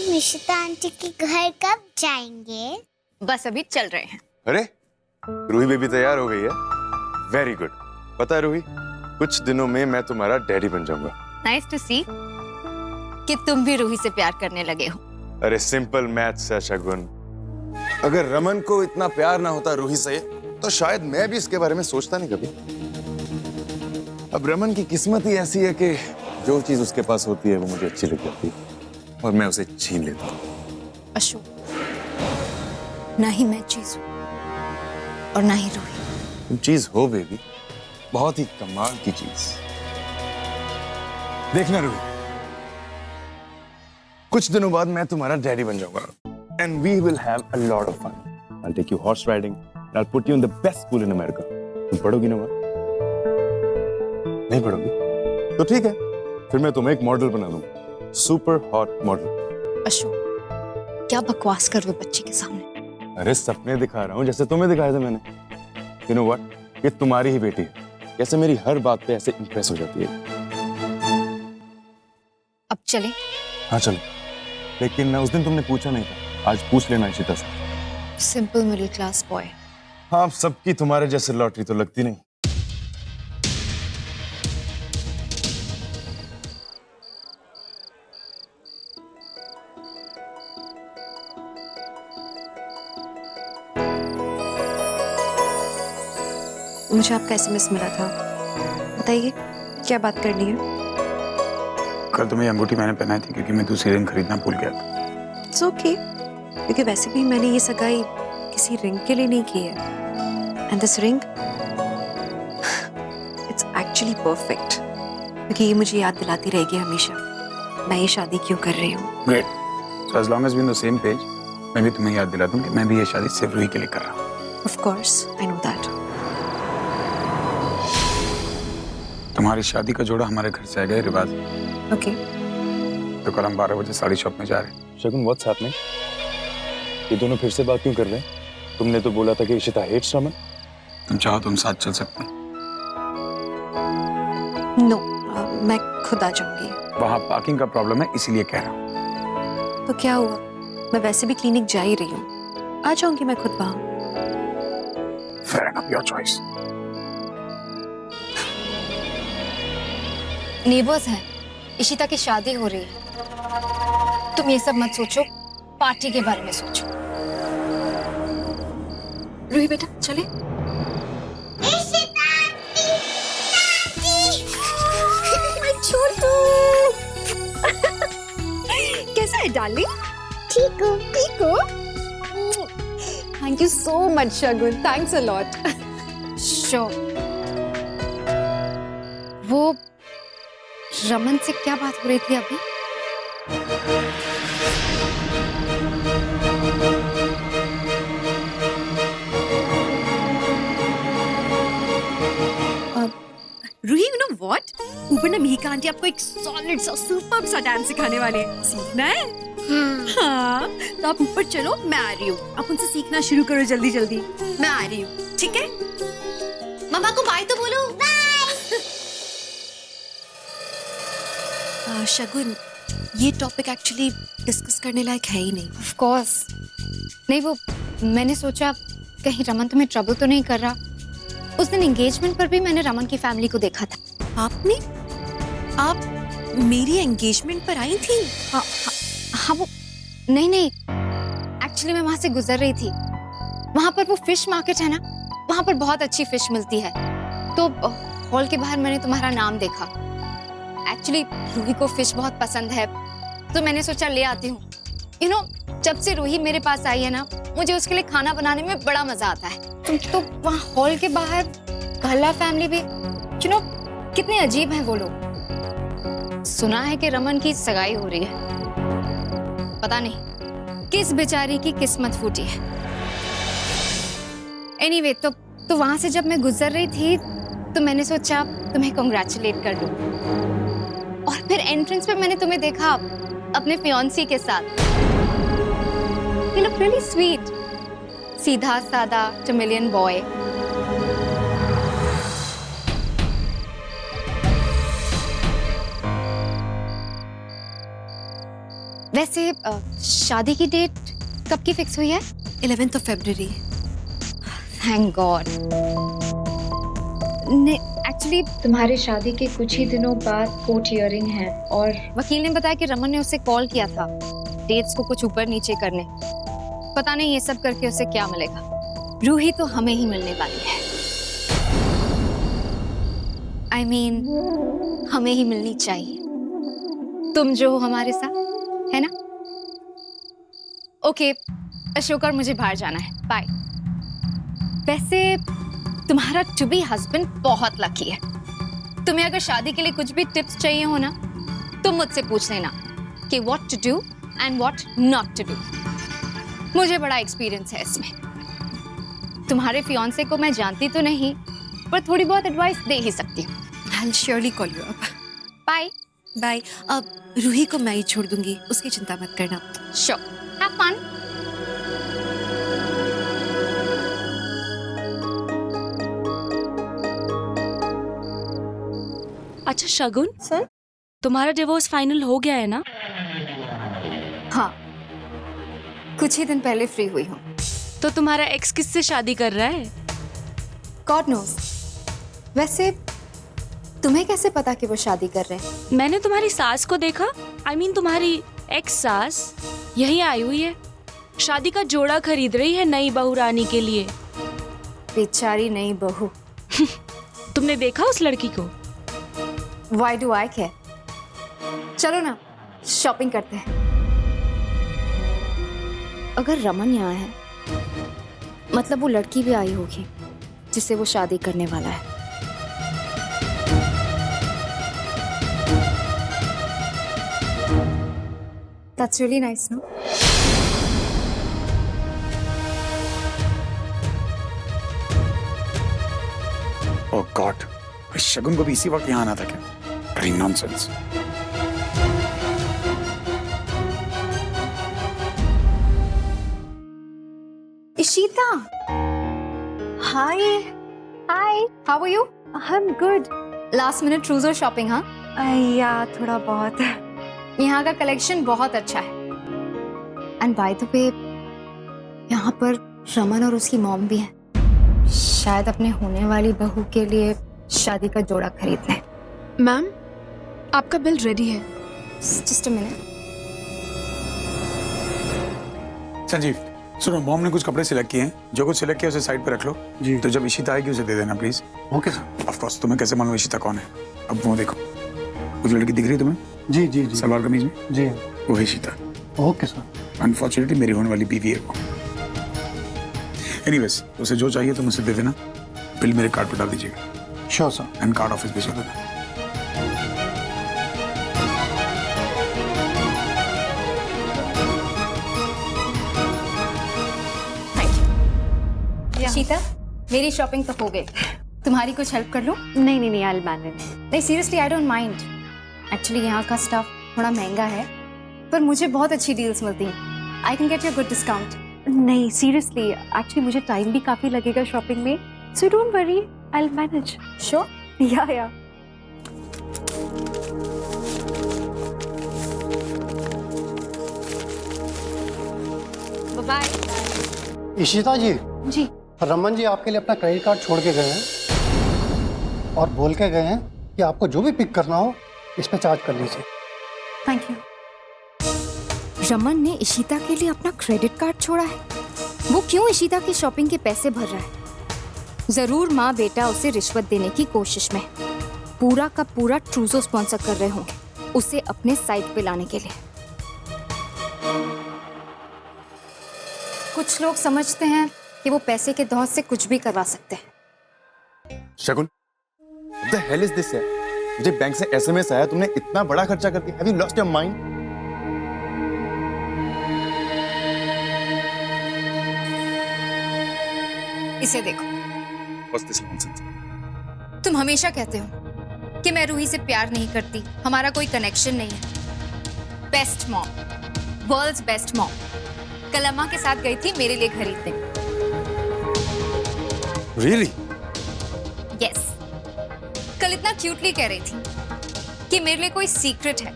हम इशिता आंटी के घर कब जाएंगे? बस अभी चल रहे हैं। अरे रूही बेबी तैयार हो गई है। Very good. पता है रूही, कुछ दिनों में मैं तुम्हारा डैडी बन जाऊंगा। नाइस टू सी कि तुम भी रूही से प्यार करने लगे हो। अरे सिंपल मैथ्स है शगुन। अगर रमन को इतना प्यार ना होता रूही से तो शायद मैं भी इसके बारे में सोचता नहीं कभी। अब रमन की किस्मत ही ऐसी है कि जो चीज उसके पास होती है वो मुझे अच्छी लग जाती है और मैं उसे छीन लेता हूँ। अशोक, ना ही मैं चीज हूँ और ना ही रूही। तुम चीज हो बेबी, बहुत ही कमाल की चीज। देखना रूही, कुछ दिनों बाद मैं तुम्हारा डैडी बन जाऊंगा and we will have a lot of fun. I'll take you horse riding and I'll put you in the best school in America. तुम पढ़ोगी ना वहाँ? नहीं पढ़ोगी? तो ठीक है, फिर मैं तुम्हें एक मॉडल बना दूंगा, सुपर हॉट मॉडल। अशोक, क्या बकवास कर रहे हो बच्चे के सामने? अरे सपने दिखा रहा हूँ जैसे तुम्हें दिखाए थे मैंने। You know what? ये तुम्हारी ही बेटी है, जैसे मेरी हर बात पे ऐसे इंप्रेस हो जाती है। अब चले? हाँ चलो, लेकिन उस दिन तुमने पूछा नहीं था, आज पूछ लेना इशिता से। Simple middle class boy. हाँ, सबकी तुम्हारे जैसे लॉटरी तो लगती नहीं। मुझे आपका एसएमएस मिला था, बताइए क्या बात करनी है? कल तुम्हें अंगूठी मैंने पहनाई थी क्योंकि मैं दूसरी रिंग खरीदना भूल गया था। इट्स ओके, क्योंकि वैसे भी मैंने ये सगाई किसी रिंग के लिए नहीं की है। And this ring it's actually perfect, क्योंकि ये मुझे याद दिलाती रहेगी हमेशा मैं ये शादी क्यों कर रही हूँ। Great, so as long as we on the same page, मैं भी तुम्हें याद दिला दूं कि मैं भी ये शादी सिर्फ रूही के लिए कर रहा हूँ। Of course I know that. तुम्हारी शादी का जोड़ा हमारे घर से आएगा, ये रिवाज। ओके। तो कल हम 12 बजे साड़ी शॉप में जा रहे हैं। शगुन, व्हाट्स हैपनिंग? ये दोनों फिर से बात क्यों कर रहे हैं? तुमने तो बोला था कि इशिता हेट्स रमन। तुम चाहो तुम साथ चल सकते हैं। नो, मैं खुद आ जाऊंगी। वहाँ पार्किंग का प्रॉब्लम है, इसीलिए कह रहा हूँ। तो क्या हुआ, मैं वैसे भी क्लिनिक जा ही रही हूँ, आ जाऊंगी मैं खुद वहाँ। Fair enough, your choice. Neighbours हैं, इशिता की शादी हो रही है। तुम ये सब मत सोचो, पार्टी के बारे में सोचो। रूही बेटा चले। छोटू कैसा है डार्लिंग? ठीक हो? ठीक हो? Thank you so much Shagun, thanks a lot. Sure. वो रमन से क्या बात हो रही थी अभी? Ruhi, you know what? ऊपर ना मिहिका आंटी आपको एक सॉलिड सा सुपर्ब सा डांस सिखाने वाले हैं। सीखना है? हाँ, तो आप ऊपर चलो, मैं आ रही हूँ। आप उनसे सीखना शुरू करो जल्दी जल्दी। मैं आ रही हूँ, ठीक है? मम्मा को बाय तो बोलो। शगुन, ये टॉपिक एक्चुअली डिस्कस करने लायक है ही नहीं। ऑफ कोर्स नहीं, वो मैंने सोचा कहीं रमन तुम्हें ट्रबल तो नहीं कर रहा। उस दिन एंगेजमेंट पर भी मैंने रमन की फैमिली को देखा था। आपने? आप मेरी एंगेजमेंट पर आई थी? हाँ, हाँ वो नहीं, एक्चुअली मैं वहां से गुजर रही थी। वहां पर वो फिश मार्केट है ना, वहां पर बहुत अच्छी फिश मिलती है। तो हॉल के बाहर मैंने तुम्हारा नाम देखा। एक्चुअली रूही को फिश बहुत पसंद है, तो मैंने सोचा ले आती हूँ। यू नो, जब से रूही मेरे पास आई है ना, मुझे उसके लिए खाना बनाने में बड़ा मजा आता है। तो वहाँ हॉल के बाहर कहला फैमिली भी, यू नो, कितने अजीब हैं वो लोग। सुना है कि रमन की सगाई हो रही है। पता नहीं किस बेचारी की किस्मत फूटी है। एनीवे, तो वहां से जब मैं गुजर रही थी तो मैंने सोचा तुम्हें कांग्रेचुलेट कर लूं। और फिर एंट्रेंस पे मैंने तुम्हें देखा अपने फियांसी के साथ। You look really sweet. सीधा सादा chameleon boy. वैसे शादी की डेट कब की फिक्स हुई है? 11th of February। Thank God. Actually तुम्हारे शादी के कुछ ही दिनों बाद कोर्ट हियरिंग है और वकील ने बताया कि रमन ने उसे कॉल किया था डेट्स को कुछ ऊपर नीचे करने। पता नहीं ये सब करके उसे क्या मिलेगा। रूही तो हमें ही मिलने वाली है। I mean, हमें ही मिलनी चाहिए। तुम जो हो हमारे साथ, है ना? ओके, अशोक और मुझे बाहर जाना है। बाय। वैसे तुम्हारा टू बी हस्बैंड बहुत लकी है। तुम्हें अगर शादी के लिए कुछ भी टिप्स चाहिए हो ना, तुम मुझसे पूछ लेना कि what to do and what not to do. मुझे बड़ा एक्सपीरियंस है इसमें। तुम्हारे फियांसे को मैं जानती तो नहीं, पर थोड़ी बहुत एडवाइस दे ही सकती हूँ। I'll surely call you up। Bye. Bye. अब रूही को मैं ही छोड़ दूंगी, उसकी चिंता मत करना। Sure, have fun. अच्छा शगुन, सर? तुम्हारा डिवोर्स फाइनल हो गया है ना? हाँ, कुछ ही दिन पहले फ्री हुई हूँ। तो तुम्हारा एक्स किससे शादी कर रहा है? God knows. वैसे तुम्हें कैसे पता कि वो शादी कर रहे हैं? मैंने तुम्हारी सास को देखा। I mean, तुम्हारी एक्स सास यही आई हुई है, शादी का जोड़ा खरीद रही है नई बहू रानी के लिए। बेचारी नई बहू। तुमने देखा उस लड़की को? Why do I care? चलो ना, शॉपिंग करते हैं। अगर रमन यहाँ है, मतलब वो लड़की भी आई होगी जिससे वो शादी करने वाला है। That's really nice, no? Oh God, Shagun को भी इसी वक्त यहाँ आना था क्या? बड़ी nonsense. Ishita. Hi. Hi. How are you? I'm good. Last minute Trousseau shopping, हाँ? या थोड़ा बहुत। यहाँ का कलेक्शन बहुत अच्छा है। एंड बाय द वे, यहाँ पर रमन और उसकी मॉम भी है। शायद अपने होने वाली बहू के लिए शादी का जोड़ा खरीदने। मैम, आपका बिल रेडी है। Just a minute. संजीव सुनो, मॉम ने कुछ कपड़े सिलेक्ट किए हैं, जो कुछ सिलेक्ट किया उसे साइड पे रख लो जी। तो जब इशिता आएगी उसे दे देना please. Okay sir. Of course, तुम्हें कैसे मालूम इशिता कौन है? अब वो देखो, कुछ लड़की दिख रही है तुम्हें? जी जी जी। सलवार कमीज में? जी। वो है इशिता। Okay sir. अनफॉर्चुनेटली मेरी होने वाली बीवी है वो। एनीवेज, उसे जो चाहिए तुम उसे दे देना, बिल मेरे कार्ड पर डाल दीजिएगा। Sure sir. And card office भेज देना। शीता, मेरी शॉपिंग तो हो गई। तुम्हारी कुछ हेल्प कर लूं? नहीं, I'll manage। नहीं, seriously I don't mind. Actually यहाँ का स्टफ थोड़ा महंगा है, पर मुझे बहुत अच्छी डील्स मिलती हैं। I can get you good discount. नहीं, सीरियसली, एक्चुअली मुझे टाइम भी काफी लगेगा शॉपिंग में, so don't worry, I'll manage। Sure? या। बाय। इशिता जी, जी। रमन जी आपके लिए अपना क्रेडिट कार्ड छोड़ के गए हैं और बोल के गए हैं कि आपको जो भी पिक करना हो इस पे चार्ज कर लीजिए। Thank you. रमन ने इशिता के लिए अपना क्रेडिट कार्ड छोड़ा है। वो क्यों इशिता की शॉपिंग के पैसे भर रहा है? जरूर माँ बेटा उसे रिश्वत देने की कोशिश में पूरा का पूरा ट्रूजो स्पॉन्सर कर रहे होंगे उसे अपने साइड पे लाने के लिए। कुछ लोग समझते हैं कि वो पैसे के दौर से कुछ भी करवा सकते हैं। शगुन, what the hell is this है? मुझे बैंक से एसएमएस आया, तुमने इतना बड़ा खर्चा कर दिया। Have you lost your mind? इसे देखो। What's this nonsense? तुम हमेशा कहते हो कि मैं रूही से प्यार नहीं करती, हमारा कोई कनेक्शन नहीं है। Best mom, world's best mom, कल अम्मा के साथ गई थी मेरे लिए खरीदने। Really? यस, कल इतना क्यूटली कह रही थी कि मेरे लिए कोई सीक्रेट है।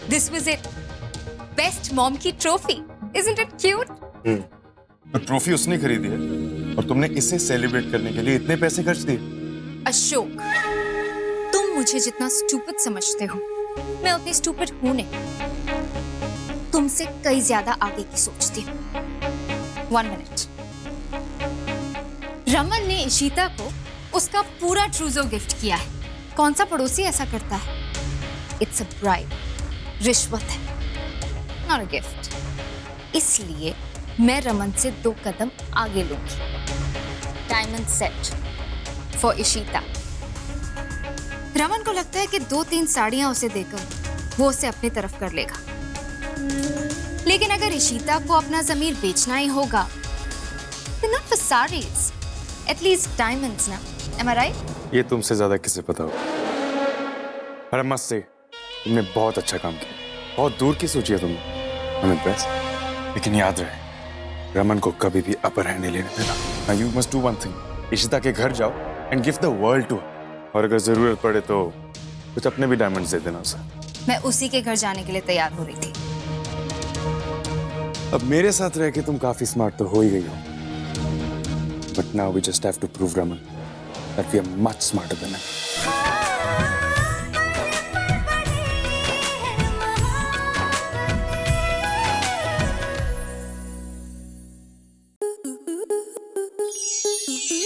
This was it. Best mom की ट्रॉफी। Isn't it cute? तो ट्रॉफी उसने खरीदी है और तुमने इसे सेलिब्रेट करने के लिए इतने पैसे खर्च दिए। अशोक, तुम मुझे जितना स्टूपिड समझते हो, मैं उतनी स्टूपिड हूं नहीं। तुमसे कई ज्यादा आगे की सोचती हूँ। 1 मिनट। रमन ने इशिता को उसका पूरा ट्रूजो गिफ्ट किया है। कौन सा पड़ोसी ऐसा करता है? इट्स अ ब्राइब, रिश्वत है, नॉट अ गिफ्ट। इसलिए मैं रमन से 2 कदम आगे लूंगी। Diamond set for Ishita. Raman को लगता है कि 2-3 साड़ियां उसे देकर वो उसे अपनी तरफ कर लेगा, लेकिन अगर इशिता को अपना ज़मीर बेचना ही होगा, then not for sarees, at least diamonds ना, am I right? ये तुमसे ज्यादा किसे पता हो? अरे मस्त से, तुमने बहुत अच्छा काम किया, बहुत दूर की सोची है तुमने। I'm impressed। लेकिन याद रहे, रमन को कभी भी अपर हैंड नहीं लेने देना। Now you must do one thing, Ishita के घर जाओ and give the world to her। और अगर जरूरत पड़े तो कुछ अपने भी डायमंड्स दे देना उसे। मैं उसी के घर जाने के लिए तैयार हो रही थी। अब मेरे साथ रह के तुम काफी स्मार्ट तो हो ही गई हो, but now we just have to prove Raman that we are much smarter than him.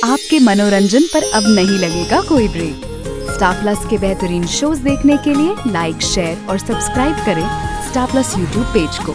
आपके मनोरंजन पर अब नहीं लगेगा कोई ब्रेक। स्टार प्लस के बेहतरीन शोज देखने के लिए लाइक, शेयर और सब्सक्राइब करें स्टार प्लस यूट्यूब पेज को।